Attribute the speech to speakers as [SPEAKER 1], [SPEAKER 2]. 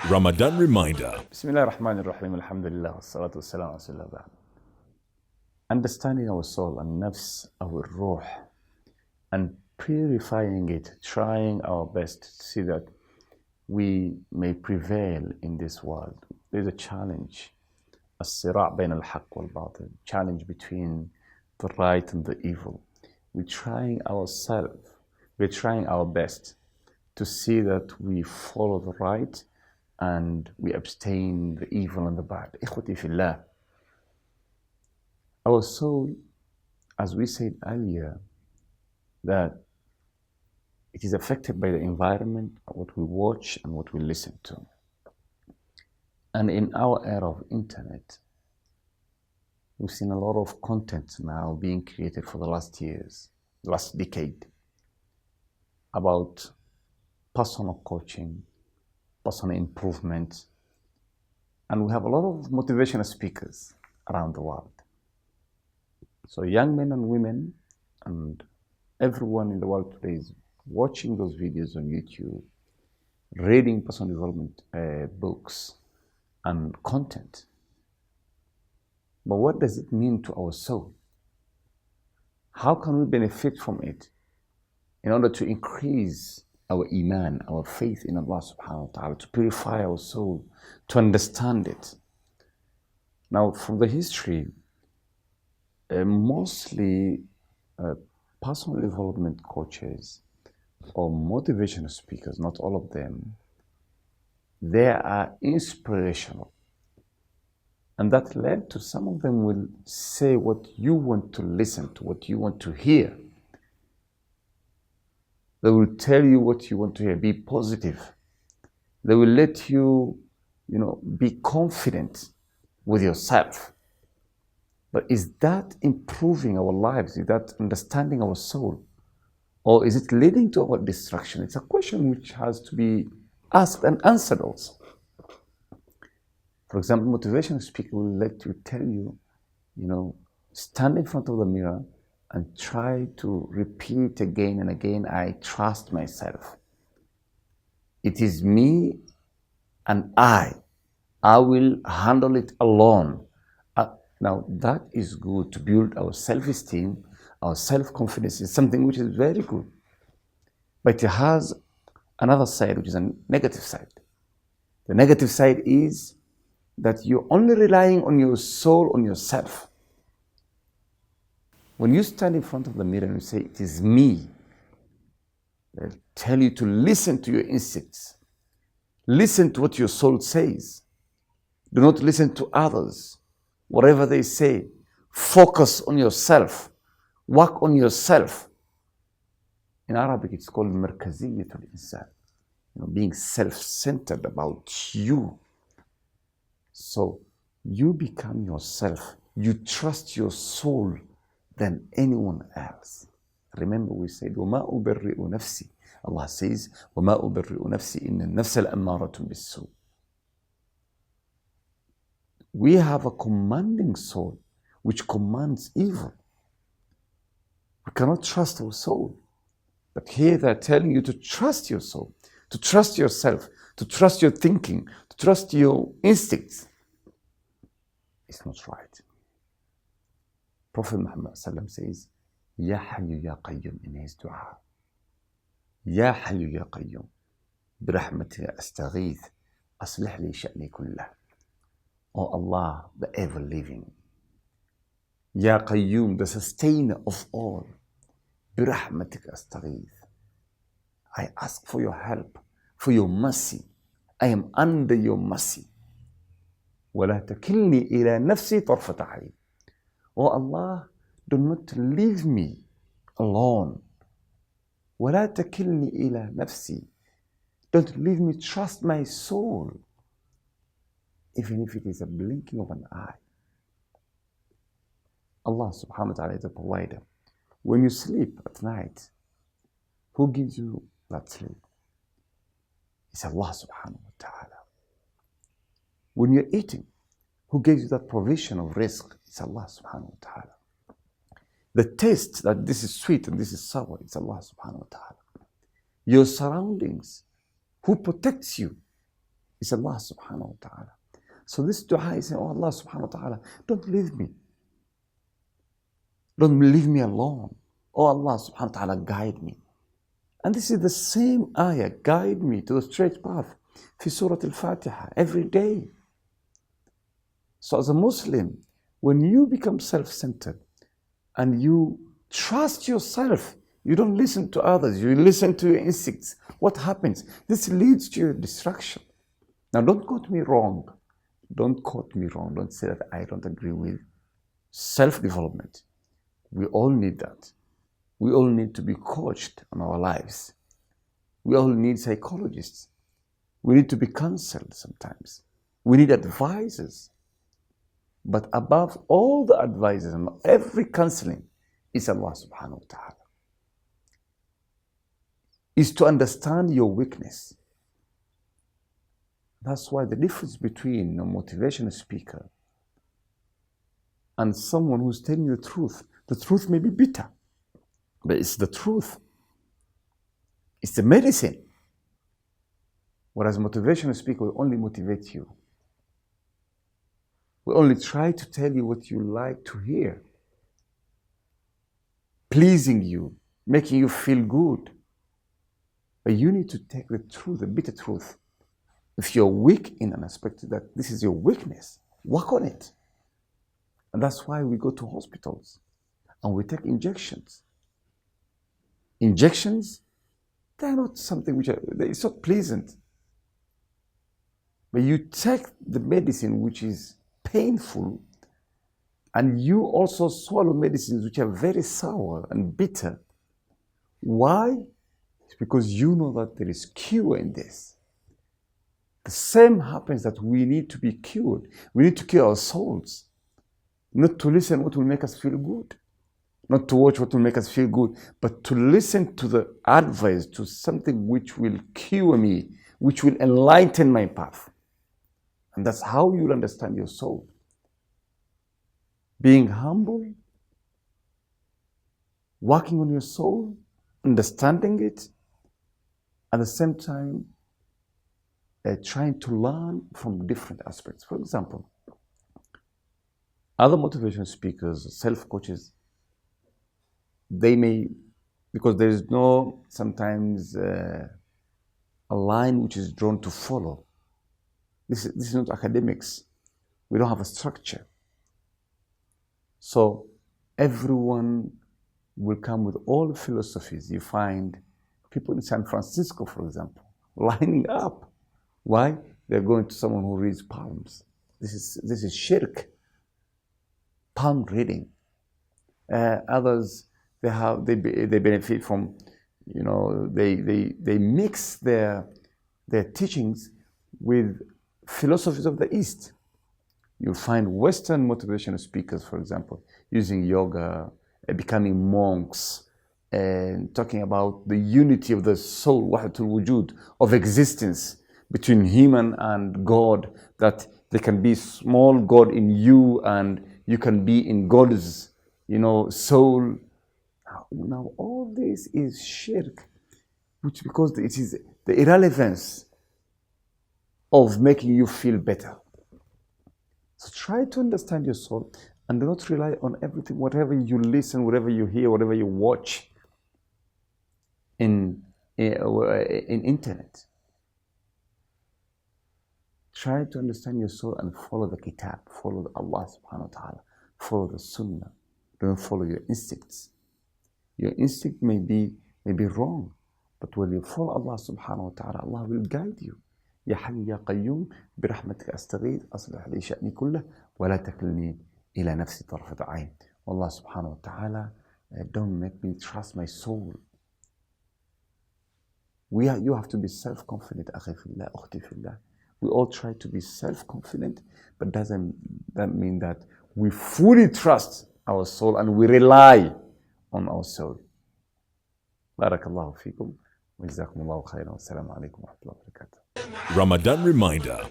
[SPEAKER 1] Ramadan reminder.
[SPEAKER 2] Bismillah ar-Rahman ar-Rahim, alhamdulillah, wassalatu wassalamu ala rasulillah. Understanding our soul and nafs, our ruh, and purifying it, trying our best to see that we may prevail in this world. There's a challenge, as-sira' bayn al-haqq wal-batil, challenge between the right and the evil. We're trying our best to see that we follow the right and we abstain the evil and the bad. Ikhwati fillah. Our soul, as we said earlier, that it is affected by the environment, what we watch and what we listen to. And in our era of internet, we've seen a lot of content now being created for the last decade, about personal coaching, personal improvement, and we have a lot of motivational speakers around the world. So young men and women and everyone in the world today is watching those videos on YouTube, reading personal development books and content. But what does it mean to our soul? How can we benefit from it in order to increase our iman, our faith in Allah subhanahu wa ta'ala, to purify our soul, to understand it? Now, from the history, mostly personal development coaches or motivational speakers, not all of them, they are inspirational. And that led to some of them will say what you want to listen to, what you want to hear. They will tell you what you want to hear. Be positive. They will let you, be confident with yourself. But is that improving our lives? Is that understanding our soul? Or is it leading to our destruction? It's a question which has to be asked and answered also. For example, motivational speaker will tell you, stand in front of the mirror and try to repeat again and again, I trust myself. It is me and I will handle it alone. Now that is good to build our self-esteem, our self-confidence is something which is very good. But it has another side, which is a negative side. The negative side is that you're only relying on your soul, on yourself. When you stand in front of the mirror and you say, it is me, they'll tell you to listen to your instincts. Listen to what your soul says. Do not listen to others. Whatever they say, focus on yourself. Work on yourself. In Arabic, it's called markaziyatul insan. Being self-centered about you. So you become yourself. You trust your soul than anyone else. Remember we said, وَمَا أُبَرِّئُ نَفْسِي. Allah says, وَمَا أُبَرِّئُ نَفْسِي إِنَّ النَّفْسَ الْأَمَّارَةٌ بِالسُّوءِ. We have a commanding soul which commands evil. We cannot trust our soul. But here they're telling you to trust your soul, to trust yourself, to trust your thinking, to trust your instincts. It's not right. Prophet Muhammad says, Ya Hayyu Ya Qayyum in his dua. Ya Hayyu Ya Qayyum. برحمتك أستغيث أصلح لي شأني كله. O Allah, the ever-living. Ya Qayyum, the sustainer of all. برحمتك أستغيث. I ask for your help, for your mercy. I am under your mercy. ولا تكلني إلى نفسي طرفة عين. Oh Allah, do not leave me alone. ولا تكلني إلى نفسي. Don't leave me, trust my soul. Even if it is a blinking of an eye. Allah subhanahu wa ta'ala is a provider. When you sleep at night, who gives you that sleep? It's Allah subhanahu wa ta'ala. When you're eating, who gives you that provision of rizq? It's Allah subhanahu wa ta'ala. The taste that this is sweet and this is sour, it's Allah subhanahu wa ta'ala. Your surroundings, who protects you? It's Allah subhanahu wa ta'ala. So this dua is saying, oh Allah subhanahu wa ta'ala, don't leave me. Don't leave me alone. Oh Allah subhanahu wa ta'ala, guide me. And this is the same ayah, guide me to the straight path, fi Surah Al-Fatiha, every day. So as a Muslim, when you become self-centered and you trust yourself, you don't listen to others, you listen to your instincts, what happens? This leads to your destruction. Now don't quote me wrong. Don't quote me wrong. Don't say that I don't agree with self-development. We all need that. We all need to be coached on our lives. We all need psychologists. We need to be counseled sometimes. We need advisors. But above all the advisors and every counseling is Allah subhanahu wa ta'ala. Is to understand your weakness. That's why the difference between a motivational speaker and someone who's telling you the truth may be bitter, but it's the truth. It's the medicine. Whereas a motivational speaker will only motivate you. We only try to tell you what you like to hear, pleasing you, making you feel good. But you need to take the truth, the bitter truth. If you're weak in an aspect that this is your weakness, work on it. And that's why we go to hospitals and we take injections. Injections, they're not something it's not pleasant. But you take the medicine which is painful, and you also swallow medicines which are very sour and bitter. Why? It's because you know that there is cure in this. The same happens that we need to be cured. We need to cure our souls. Not to listen what will make us feel good. Not to watch what will make us feel good, but to listen to the advice, to something which will cure me, which will enlighten my path. And that's how you'll understand your soul. Being humble, working on your soul, understanding it, at the same time, trying to learn from different aspects. For example, other motivational speakers, self-coaches, they may, because there is no sometimes a line which is drawn to follow. This is not academics. We don't have a structure. So everyone will come with all philosophies. You find people in San Francisco, for example, lining up. Why? They're going to someone who reads palms. This is shirk. Palm reading. Others, they benefit from, they mix their teachings with philosophies of the East. You'll find Western motivational speakers, for example, using yoga, becoming monks, and talking about the unity of the soul, wahdatul wujud, of existence between human and God, that there can be small God in you and you can be in God's, soul. Now all this is shirk, which because it is the irrelevance of making you feel better. So try to understand your soul and do not rely on everything, whatever you listen, whatever you hear, whatever you watch in internet. Try to understand your soul and follow the kitab, follow Allah subhanahu wa ta'ala, follow the sunnah. Don't follow your instincts. Your instinct may be wrong, but when you follow Allah subhanahu wa ta'ala, Allah will guide you. يا حي يا قيوم برحمتك أستغيث أصلح لي شأني كله ولا تكلني إلى نفسي طرفة عين. Allah subhanahu wa ta'ala, don't make me trust my soul. You have to be self-confident, أخي في الله, أختي في الله. We all try to be self-confident, but doesn't that mean that we fully trust our soul and we rely on our soul. بارك الله فيكم وجزاكم الله خيرا والسلام عليكم ورحمة الله وبركاته.
[SPEAKER 1] Ramadan reminder: